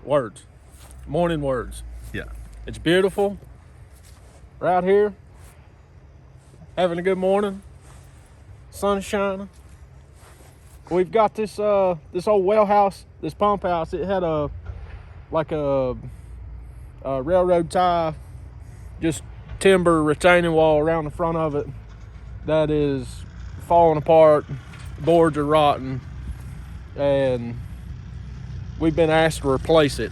Words. Morning words. Yeah. It's beautiful. We're out here having a good morning. Sun's shining. We've got this old well house, this pump house. It had a railroad tie, just timber retaining wall around the front of it that is falling apart. Boards are rotting, and we've been asked to replace it.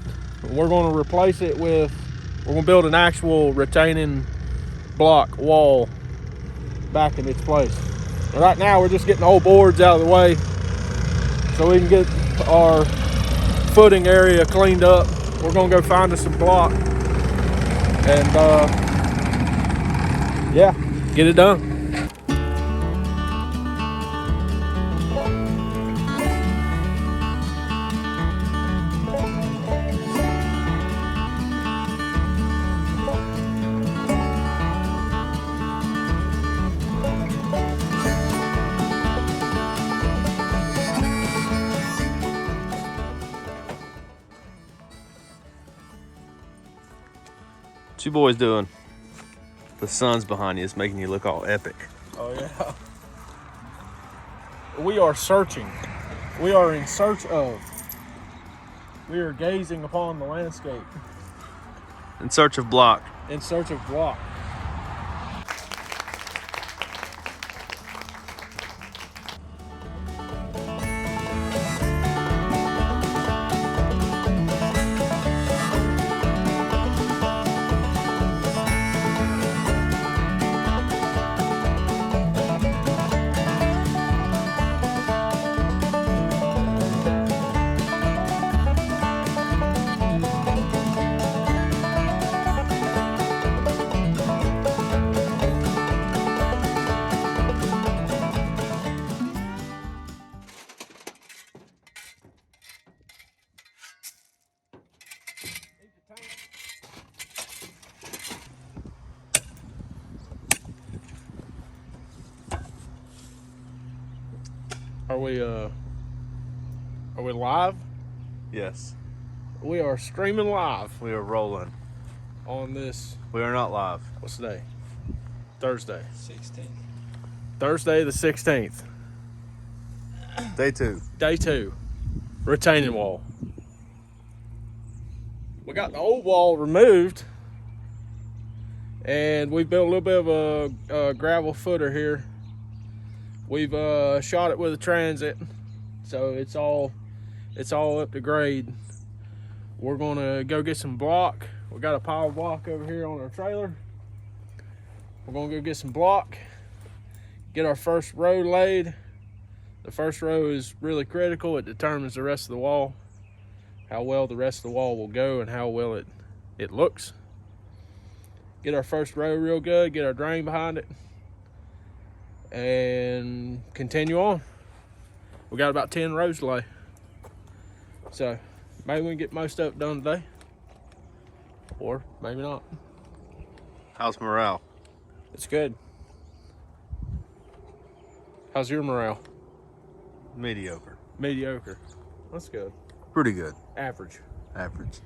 We're going to replace it we're going to build an actual retaining block wall back in its place. And right now we're just getting the old boards out of the way so we can get our footing area cleaned up. We're going to go find us some block and yeah, get it done. What you boys doing? The sun's behind you. It's making you look all epic. Oh yeah. We are searching. We are in search of. We are gazing upon the landscape. In search of block. In search of block. Are we live? Yes. We are streaming live We are rolling. on this. We are not live. What's the day? Thursday. 16. Thursday the 16th. Day 2. Day 2. Retaining wall. We got the old wall removed, and we built a little bit of a gravel footer here. We've shot it with a transit, so it's all up to grade. We're gonna go get some block. We got a pile of block over here on our trailer. We're gonna go get some block, get our first row laid. The first row is really critical. It determines the rest of the wall, how well the rest of the wall will go and how well it looks. Get our first row real good, get our drain behind it, and continue on. We got about 10 rows to lay. So maybe we can get most of it done today, or maybe not. How's morale? It's good. How's your morale? Mediocre. Mediocre. That's good. Pretty good. Average. Average.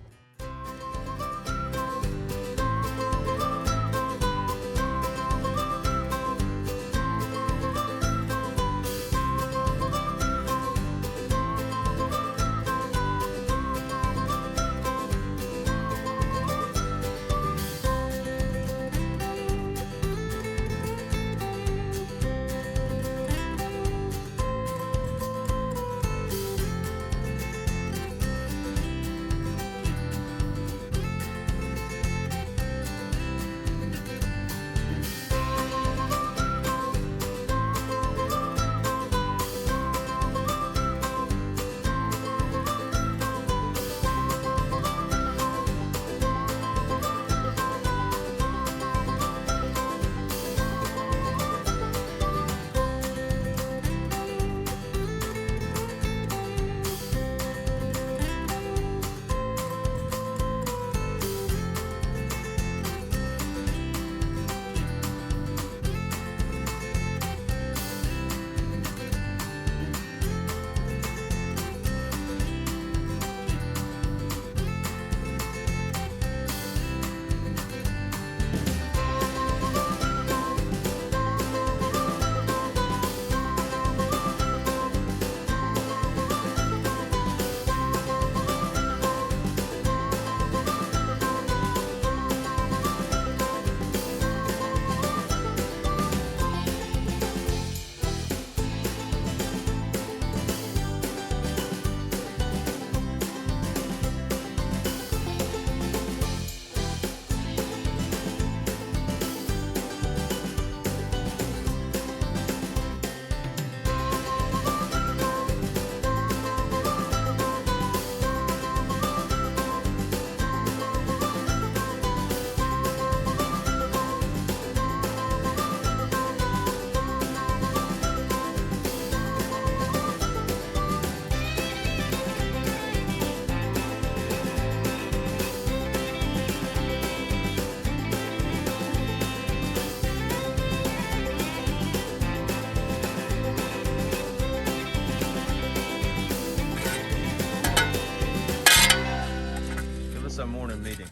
What's our morning meeting?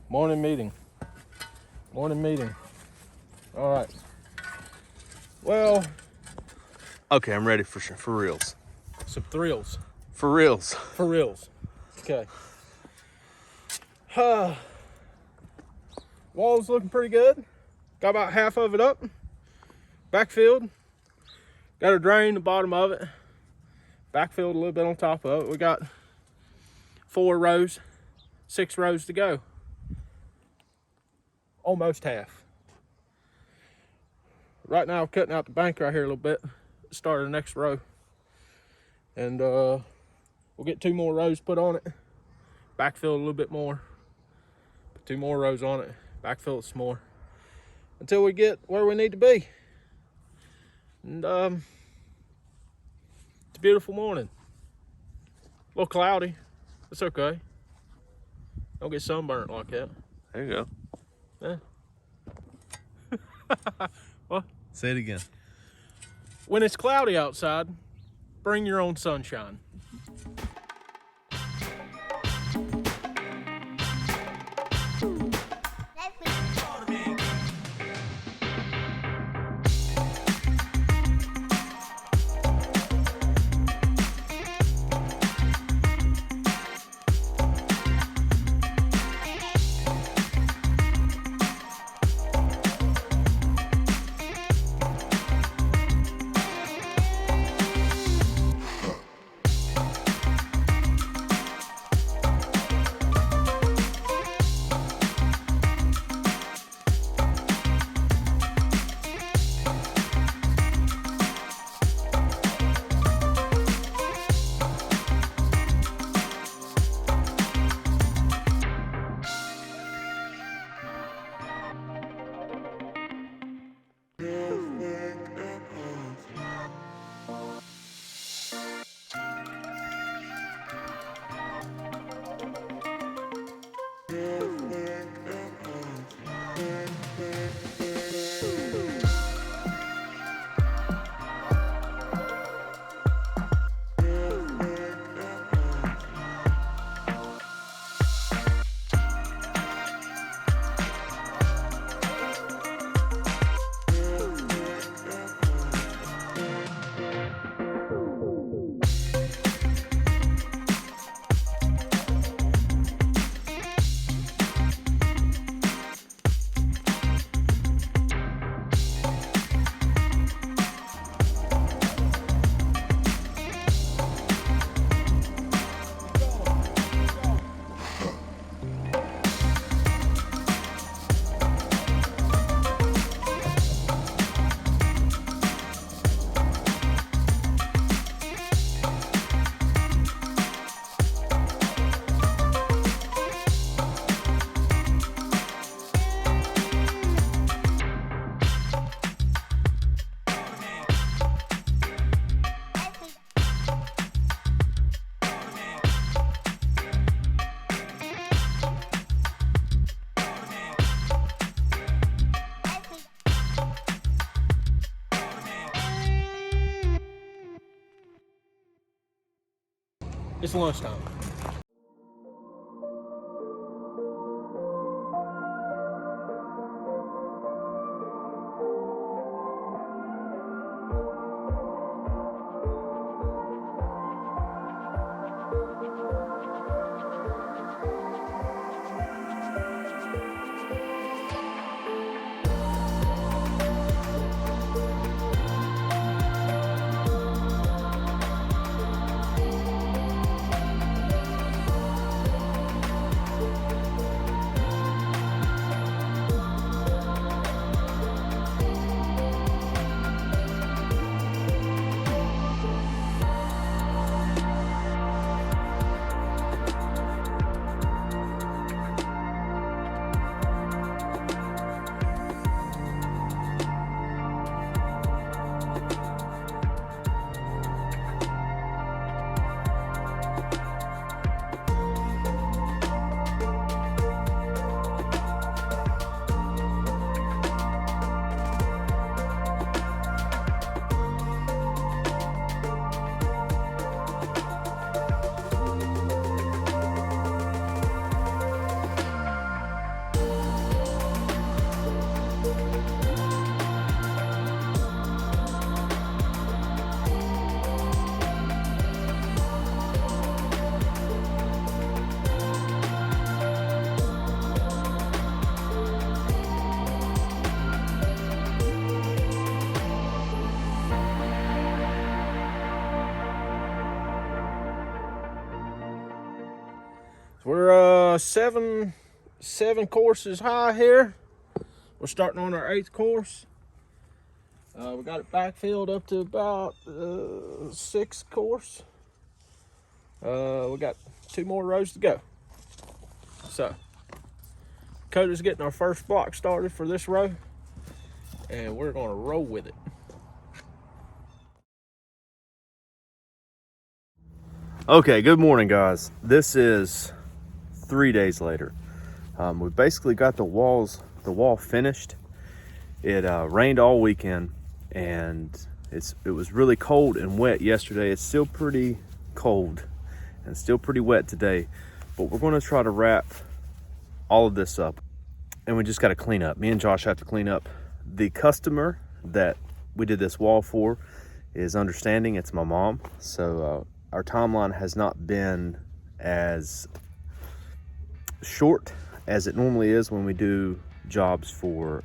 Morning meeting. Morning meeting. All right. Well. Okay, I'm ready for reals. Some thrills. For reals. For reals. Okay. Wall's looking pretty good. Got about half of it up. Backfilled. Got to drain the bottom of it. Backfilled a little bit on top of it. We got 4 rows, 6 rows to go. Almost half. Right now, I'm cutting out the bank right here a little bit. Start the next row. And we'll get 2 more rows put on it. Backfill a little bit more. Put 2 more rows on it. Backfill it some more. Until we get where we need to be. And it's a beautiful morning. A little cloudy. It's okay. Don't get sunburnt like that. There you go. Yeah. What? Say it again. When it's cloudy outside, bring your own sunshine. It's lunchtime. seven courses high here. We're starting on our 8th course. We got it backfilled up to about 6th course. We got 2 more rows to go. So, Coda's getting our first block started for this row, and we're gonna roll with it. Okay, good morning, guys. This is 3 days later. We basically got the wall finished. It rained all weekend, and it was really cold and wet yesterday. It's still pretty cold and still pretty wet today, but we're going to try to wrap all of this up, and we just got to clean up. Me and Josh have to clean up. The customer that we did this wall for is understanding. It's my mom, so our timeline has not been as short as it normally is when we do jobs for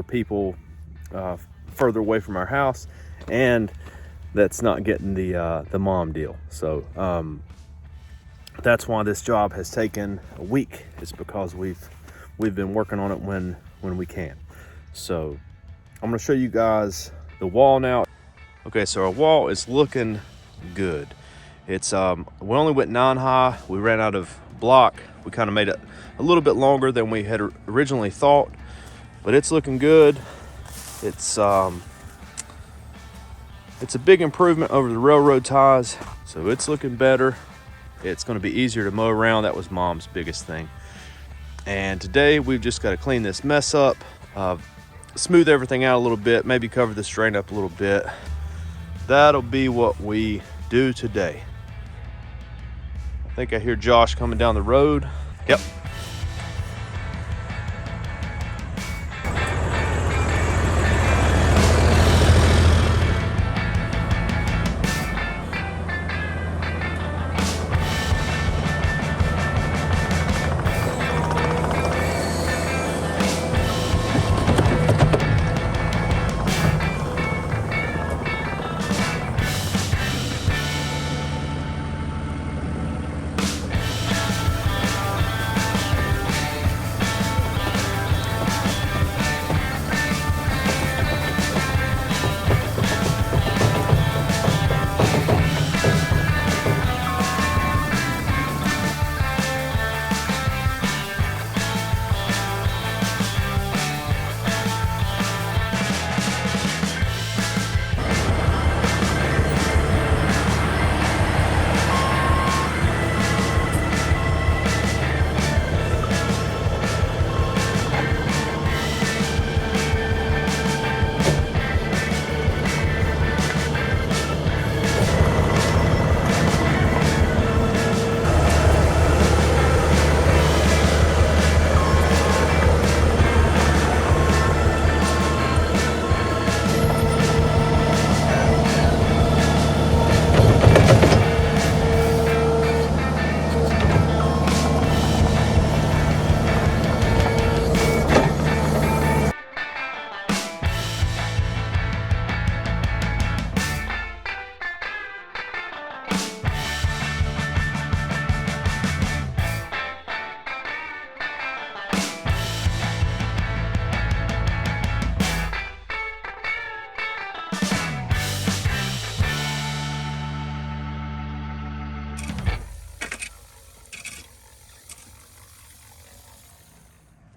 people further away from our house, and that's not getting the mom deal. So that's why this job has taken a week. It's because we've been working on it when we can. So I'm going to show you guys the wall now. Okay, so our wall is looking good. It's we only went 9 high. We ran out of block. We kind of made it a little bit longer than we had originally thought, but it's looking good. It's a big improvement over the railroad ties, so it's looking better. It's going to be easier to mow around. That was Mom's biggest thing. And today we've just got to clean this mess up, smooth everything out a little bit, maybe cover this drain up a little bit. That'll be what we do today. I think I hear Josh coming down the road. Yep.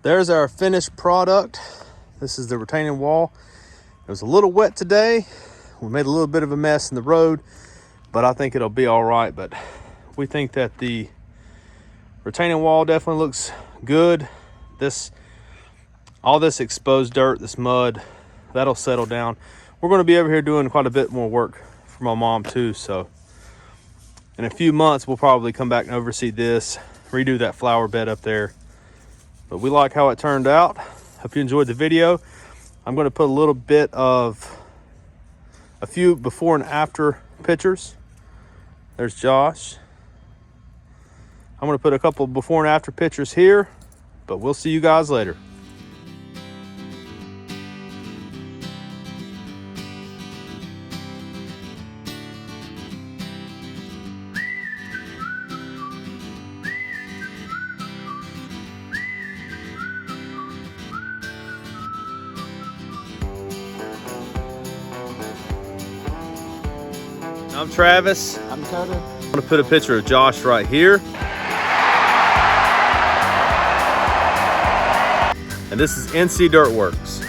There's our finished product. This is the retaining wall. It was a little wet today. We made a little bit of a mess in the road, but I think it'll be all right. But we think that the retaining wall definitely looks good. All this exposed dirt, this mud, that'll settle down. We're going to be over here doing quite a bit more work for my mom too. So in a few months, we'll probably come back and oversee this, redo that flower bed up there. But we like how it turned out. Hope you enjoyed the video. I'm going to put a little bit of a few before and after pictures. There's Josh. I'm going to put a couple before and after pictures here, but we'll see you guys later. I'm Travis. I'm Cody. I'm gonna put a picture of Josh right here. And this is NC DirtWorks.